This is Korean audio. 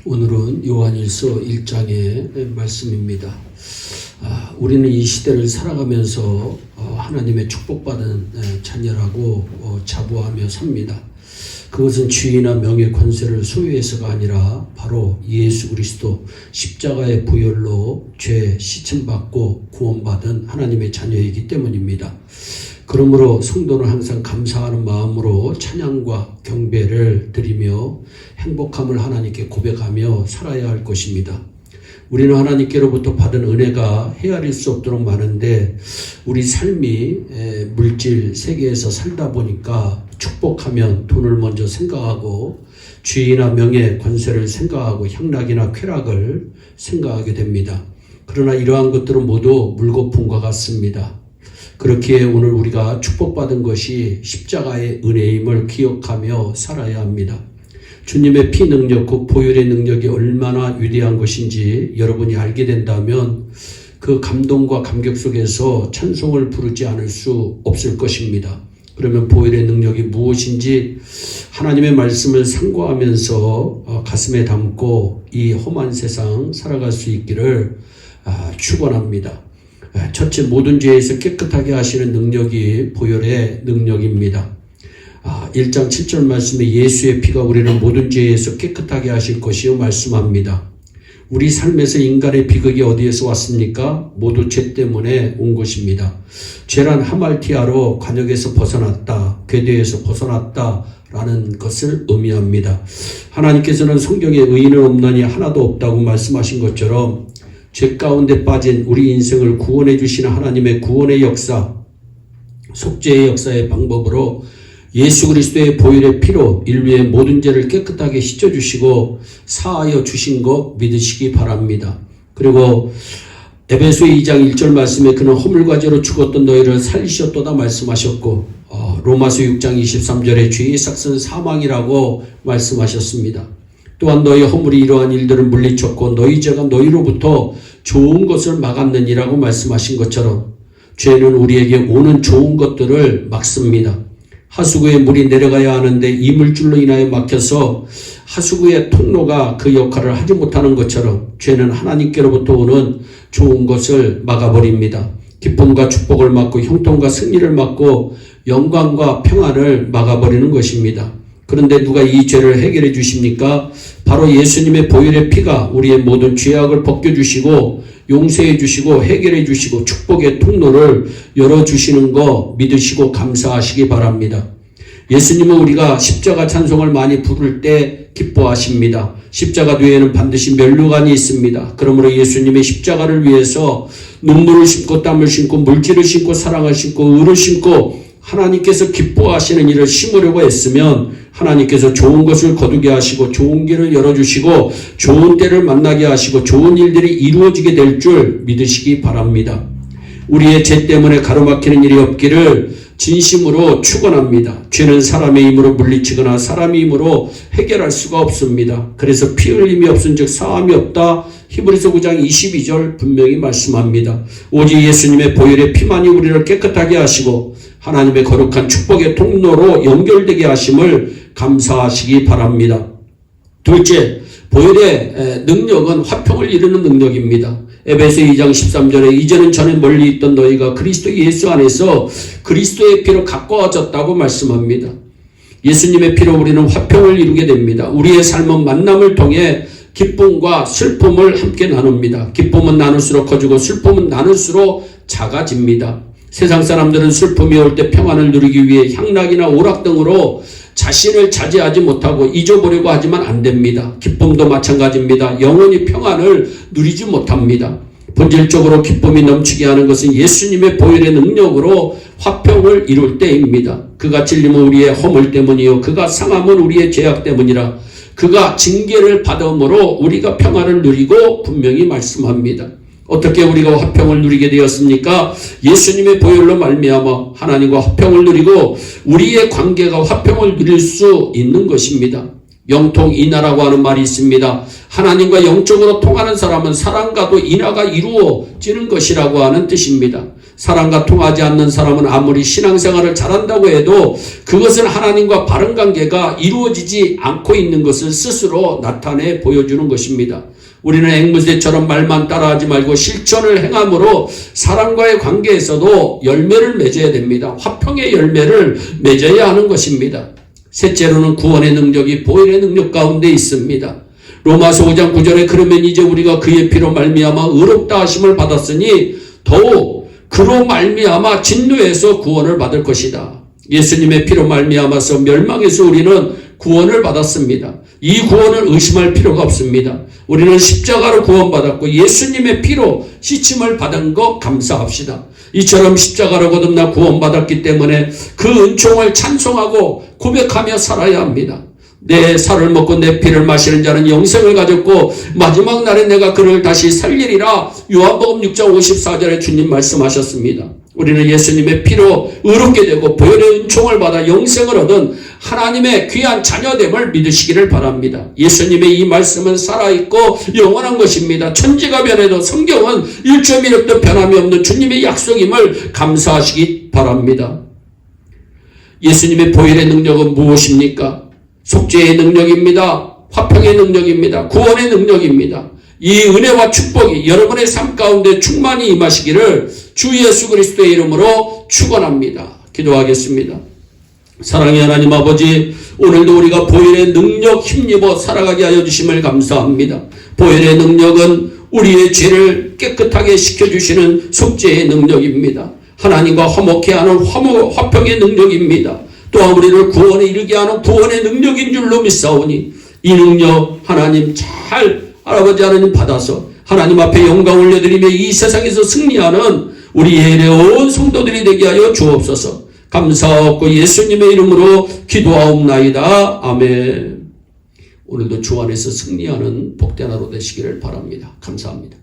오늘은 요한일서 1장의 말씀입니다. 우리는 이 시대를 살아가면서 하나님의 축복받은 자녀라고 자부하며 삽니다. 그것은 지위나 명예 권세를 소유해서가 아니라 바로 예수 그리스도 십자가의 보혈로 죄 씻음받고 구원받은 하나님의 자녀이기 때문입니다. 그러므로 성도는 항상 감사하는 마음으로 찬양과 경배를 드리며 행복함을 하나님께 고백하며 살아야 할 것입니다. 우리는 하나님께로부터 받은 은혜가 헤아릴 수 없도록 많은데 우리 삶이 물질 세계에서 살다 보니까 축복하면 돈을 먼저 생각하고 지위나 명예, 권세를 생각하고 향락이나 쾌락을 생각하게 됩니다. 그러나 이러한 것들은 모두 물거품과 같습니다. 그렇기에 오늘 우리가 축복받은 것이 십자가의 은혜임을 기억하며 살아야 합니다. 주님의 피 능력, 그 보혈의 능력이 얼마나 위대한 것인지 여러분이 알게 된다면 그 감동과 감격 속에서 찬송을 부르지 않을 수 없을 것입니다. 그러면 보혈의 능력이 무엇인지 하나님의 말씀을 상고하면서 가슴에 담고 이 험한 세상 살아갈 수 있기를 축원합니다. 첫째, 모든 죄에서 깨끗하게 하시는 능력이 보혈의 능력입니다. 1장 7절 말씀에 예수의 피가 우리를 모든 죄에서 깨끗하게 하실 것이요 말씀합니다. 우리 삶에서 인간의 비극이 어디에서 왔습니까? 모두 죄 때문에 온 것입니다. 죄란 하말티아로 관역에서 벗어났다, 궤도에서 벗어났다 라는 것을 의미합니다. 하나님께서는 성경에 의인은 없나니 하나도 없다고 말씀하신 것처럼 죄 가운데 빠진 우리 인생을 구원해 주시는 하나님의 구원의 역사, 속죄의 역사의 방법으로 예수 그리스도의 보혈의 피로 인류의 모든 죄를 깨끗하게 씻어주시고 사하여 주신 것 믿으시기 바랍니다. 그리고 에베소 2장 1절 말씀에 그는 허물과 죄로 죽었던 너희를 살리셨도다 말씀하셨고 로마서 6장 23절에 죄의 삭은 사망이라고 말씀하셨습니다. 또한 너희 허물이 이러한 일들을 물리쳤고 너희 죄가 너희로부터 좋은 것을 막았느니라고 말씀하신 것처럼 죄는 우리에게 오는 좋은 것들을 막습니다. 하수구에 물이 내려가야 하는데 이물질로 인하여 막혀서 하수구의 통로가 그 역할을 하지 못하는 것처럼 죄는 하나님께로부터 오는 좋은 것을 막아버립니다. 기쁨과 축복을 막고 형통과 승리를 막고 영광과 평안을 막아버리는 것입니다. 그런데 누가 이 죄를 해결해 주십니까? 바로 예수님의 보혈의 피가 우리의 모든 죄악을 벗겨주시고 용서해 주시고 해결해 주시고 축복의 통로를 열어주시는 거 믿으시고 감사하시기 바랍니다. 예수님은 우리가 십자가 찬송을 많이 부를 때 기뻐하십니다. 십자가 뒤에는 반드시 면류관이 있습니다. 그러므로 예수님의 십자가를 위해서 눈물을 심고 땀을 심고 물질을 심고 사랑을 심고 의를 심고 하나님께서 기뻐하시는 일을 심으려고 했으면 하나님께서 좋은 것을 거두게 하시고 좋은 길을 열어주시고 좋은 때를 만나게 하시고 좋은 일들이 이루어지게 될 줄 믿으시기 바랍니다. 우리의 죄 때문에 가로막히는 일이 없기를 진심으로 축원합니다. 죄는 사람의 힘으로 물리치거나 사람의 힘으로 해결할 수가 없습니다. 그래서 피 흘림이 없은즉 사함이 없다. 히브리서 9장 22절 분명히 말씀합니다. 오직 예수님의 보혈의 피만이 우리를 깨끗하게 하시고 하나님의 거룩한 축복의 통로로 연결되게 하심을 감사하시기 바랍니다. 둘째, 보혈의 능력은 화평을 이루는 능력입니다. 에베소 2장 13절에 이제는 전에 멀리 있던 너희가 그리스도 예수 안에서 그리스도의 피로 가까워졌다고 말씀합니다. 예수님의 피로 우리는 화평을 이루게 됩니다. 우리의 삶은 만남을 통해 기쁨과 슬픔을 함께 나눕니다. 기쁨은 나눌수록 커지고 슬픔은 나눌수록 작아집니다. 세상 사람들은 슬픔이 올 때 평안을 누리기 위해 향락이나 오락 등으로 자신을 자제하지 못하고 잊어보려고 하지만 안 됩니다. 기쁨도 마찬가지입니다. 영원히 평안을 누리지 못합니다. 본질적으로 기쁨이 넘치게 하는 것은 예수님의 보혈의 능력으로 화평을 이룰 때입니다. 그가 찔림은 우리의 허물 때문이요 그가 상함은 우리의 죄악 때문이라 그가 징계를 받음으로 우리가 평안을 누리고 분명히 말씀합니다. 어떻게 우리가 화평을 누리게 되었습니까? 예수님의 보혈로 말미암아 하나님과 화평을 누리고 우리의 관계가 화평을 누릴 수 있는 것입니다. 영통인하라고 하는 말이 있습니다. 하나님과 영적으로 통하는 사람은 사랑과도 인하가 이루어지는 것이라고 하는 뜻입니다. 사람과 통하지 않는 사람은 아무리 신앙생활을 잘한다고 해도 그것은 하나님과 바른 관계가 이루어지지 않고 있는 것을 스스로 나타내 보여주는 것입니다. 우리는 앵무새처럼 말만 따라하지 말고 실천을 행함으로 사람과의 관계에서도 열매를 맺어야 됩니다. 화평의 열매를 맺어야 하는 것입니다. 셋째로는 구원의 능력이 보혈의 능력 가운데 있습니다. 로마서 5장 9절에 그러면 이제 우리가 그의 피로 말미암아 의롭다 하심을 받았으니 더욱 그로 말미암아 진노에서 구원을 받을 것이다. 예수님의 피로 말미암아서 멸망에서 우리는 구원을 받았습니다. 이 구원을 의심할 필요가 없습니다. 우리는 십자가로 구원받았고 예수님의 피로 씻임을 받은 것 감사합시다. 이처럼 십자가로 거듭나 구원받았기 때문에 그 은총을 찬송하고 고백하며 살아야 합니다. 내 살을 먹고 내 피를 마시는 자는 영생을 가졌고 마지막 날에 내가 그를 다시 살리리라. 요한복음 6장 54절에 주님 말씀하셨습니다. 우리는 예수님의 피로 의롭게 되고 보혈의 은총을 받아 영생을 얻은 하나님의 귀한 자녀됨을 믿으시기를 바랍니다. 예수님의 이 말씀은 살아있고 영원한 것입니다. 천지가 변해도 성경은 1.1획도 변함이 없는 주님의 약속임을 감사하시기 바랍니다. 예수님의 보혈의 능력은 무엇입니까? 속죄의 능력입니다. 화평의 능력입니다. 구원의 능력입니다. 이 은혜와 축복이 여러분의 삶 가운데 충만히 임하시기를 주 예수 그리스도의 이름으로 축원합니다. 기도하겠습니다. 사랑의 하나님 아버지, 오늘도 우리가 보혈의 능력 힘입어 살아가게 하여 주심을 감사합니다. 보혈의 능력은 우리의 죄를 깨끗하게 시켜주시는 속죄의 능력입니다. 하나님과 화목해 하는 화평의 능력입니다. 또한 우리를 구원에 이르게 하는 구원의 능력인 줄로 믿사오니 이 능력 하나님 잘 아버지 하나님 받아서 하나님 앞에 영광 올려드리며 이 세상에서 승리하는 우리 예의 온 성도들이 되게 하여 주옵소서. 감사하고 예수님의 이름으로 기도하옵나이다. 아멘. 오늘도 주 안에서 승리하는 복된 하루 되시기를 바랍니다. 감사합니다.